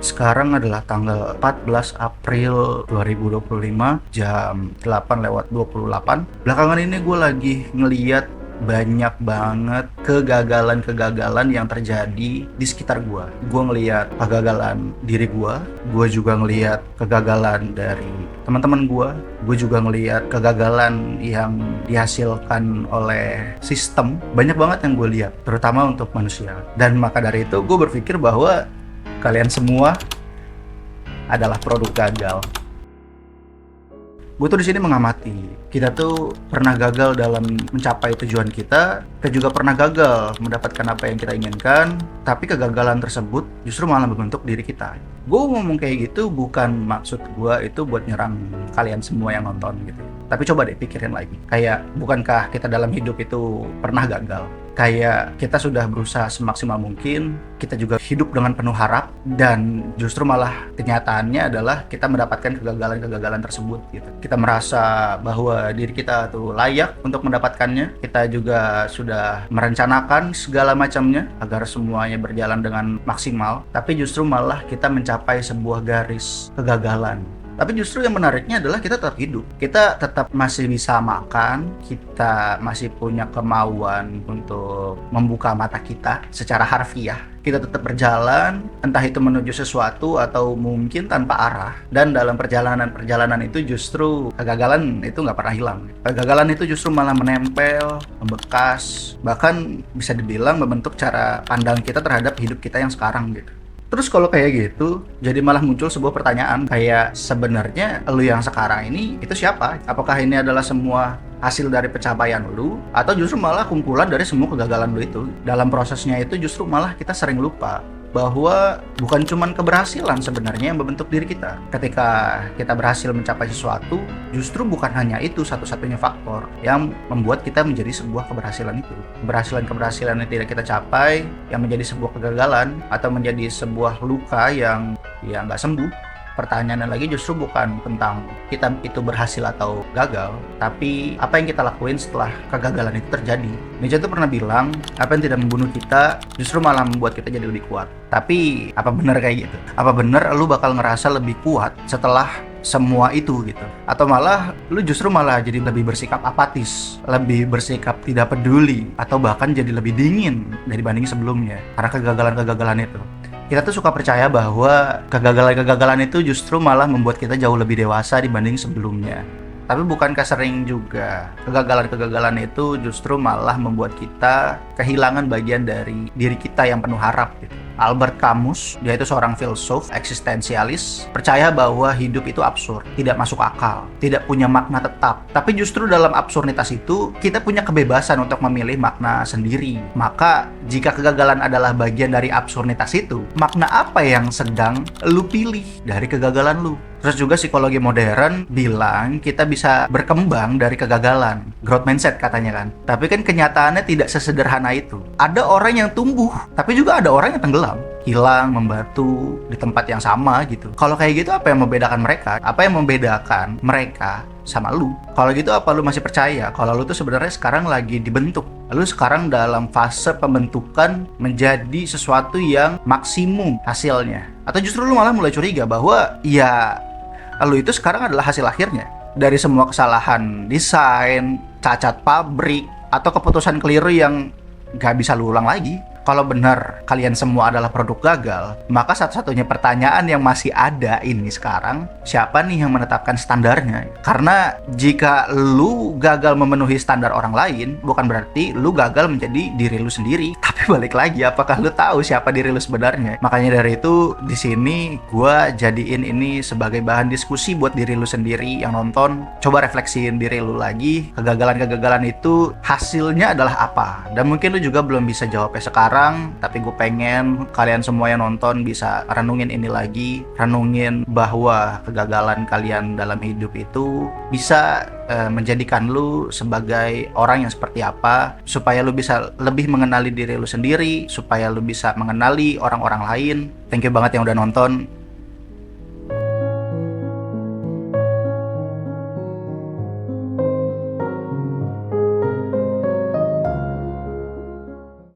Sekarang adalah tanggal 14 April 2025 jam 8:28. Belakangan ini gue lagi ngeliat banyak banget kegagalan-kegagalan yang terjadi di sekitar gue. Gue ngeliat kegagalan diri gue. Gue juga ngeliat kegagalan dari teman-teman gue. Gue juga ngeliat kegagalan yang dihasilkan oleh sistem. Banyak banget yang gue lihat, terutama untuk manusia. Dan maka dari itu gue berpikir bahwa kalian semua adalah produk gagal. Gue tuh di sini mengamati, kita tuh pernah gagal dalam mencapai tujuan kita juga pernah gagal mendapatkan apa yang kita inginkan, tapi kegagalan tersebut justru malah membentuk diri kita. Gue ngomong kayak gitu bukan maksud gue itu buat nyerang kalian semua yang nonton gitu. Tapi coba deh pikirin lagi, kayak bukankah kita dalam hidup itu pernah gagal? Kayak kita sudah berusaha semaksimal mungkin, kita juga hidup dengan penuh harap, dan justru malah kenyataannya adalah kita mendapatkan kegagalan-kegagalan tersebut gitu. Kita merasa bahwa diri kita tuh layak untuk mendapatkannya. Kita juga sudah merencanakan segala macamnya agar semuanya berjalan dengan maksimal, tapi justru malah kita mencapai sebuah garis kegagalan. Tapi justru yang menariknya adalah kita tetap hidup. Kita tetap masih bisa makan, kita masih punya kemauan untuk membuka mata kita secara harfiah. Kita tetap berjalan, entah itu menuju sesuatu atau mungkin tanpa arah. Dan dalam perjalanan-perjalanan itu justru kegagalan itu nggak pernah hilang. Kegagalan itu justru malah menempel, membekas, bahkan bisa dibilang membentuk cara pandang kita terhadap hidup kita yang sekarang gitu. Terus kalau kayak gitu, jadi malah muncul sebuah pertanyaan kayak sebenarnya lu yang sekarang ini itu siapa? Apakah ini adalah semua hasil dari pencapaian lu atau justru malah kumpulan dari semua kegagalan lu itu? Dalam prosesnya itu justru malah kita sering lupa bahwa bukan cuman keberhasilan sebenarnya yang membentuk diri kita. Ketika kita berhasil mencapai sesuatu, justru bukan hanya itu satu-satunya faktor yang membuat kita menjadi sebuah keberhasilan itu. Keberhasilan-keberhasilan yang tidak kita capai, yang menjadi sebuah kegagalan atau menjadi sebuah luka yang nggak sembuh. Pertanyaannya lagi justru bukan tentang kita itu berhasil atau gagal, tapi apa yang kita lakuin setelah kegagalan itu terjadi. Nietzsche itu pernah bilang, apa yang tidak membunuh kita justru malah membuat kita jadi lebih kuat. Tapi apa benar kayak gitu? Apa benar lu bakal ngerasa lebih kuat setelah semua itu gitu? Atau malah lu justru malah jadi lebih bersikap apatis, lebih bersikap tidak peduli, atau bahkan jadi lebih dingin dibanding sebelumnya karena kegagalan-kegagalan itu. Kita tuh suka percaya bahwa kegagalan-kegagalan itu justru malah membuat kita jauh lebih dewasa dibanding sebelumnya. Tapi bukankah sering juga kegagalan-kegagalan itu justru malah membuat kita kehilangan bagian dari diri kita yang penuh harap gitu. Albert Camus, dia itu seorang filsuf eksistensialis, percaya bahwa hidup itu absurd, tidak masuk akal, tidak punya makna tetap. Tapi justru dalam absurditas itu, kita punya kebebasan untuk memilih makna sendiri. Maka, jika kegagalan adalah bagian dari absurditas itu, makna apa yang sedang lu pilih dari kegagalan lu? Terus juga psikologi modern bilang kita bisa berkembang dari kegagalan. Growth mindset katanya kan. Tapi kan kenyataannya tidak sesederhana itu. Ada orang yang tumbuh, tapi juga ada orang yang tenggelam. Hilang, membatu, di tempat yang sama gitu. Kalau kayak gitu apa yang membedakan mereka? Apa yang membedakan mereka sama lu? Kalau gitu apa lu masih percaya kalau lu tuh sebenarnya sekarang lagi dibentuk? Lu sekarang dalam fase pembentukan menjadi sesuatu yang maksimum hasilnya? Atau justru lu malah mulai curiga bahwa ya lu itu sekarang adalah hasil akhirnya dari semua kesalahan desain, cacat pabrik, atau keputusan keliru yang gak bisa lu ulang lagi? Kalau benar kalian semua adalah produk gagal, maka satu-satunya pertanyaan yang masih ada ini sekarang, siapa nih yang menetapkan standarnya? Karena jika lu gagal memenuhi standar orang lain, bukan berarti lu gagal menjadi diri lu sendiri. Tapi balik lagi, apakah lu tahu siapa diri lu sebenarnya? Makanya dari itu, di sini gua jadiin ini sebagai bahan diskusi buat diri lu sendiri yang nonton. Coba refleksiin diri lu lagi, kegagalan-kegagalan itu hasilnya adalah apa? Dan mungkin lu juga belum bisa jawabnya sekarang, tapi gue pengen kalian semua yang nonton bisa renungin ini lagi, renungin bahwa kegagalan kalian dalam hidup itu bisa menjadikan lu sebagai orang yang seperti apa, supaya lu bisa lebih mengenali diri lu sendiri, supaya lu bisa mengenali orang-orang lain. Thank you banget yang udah nonton.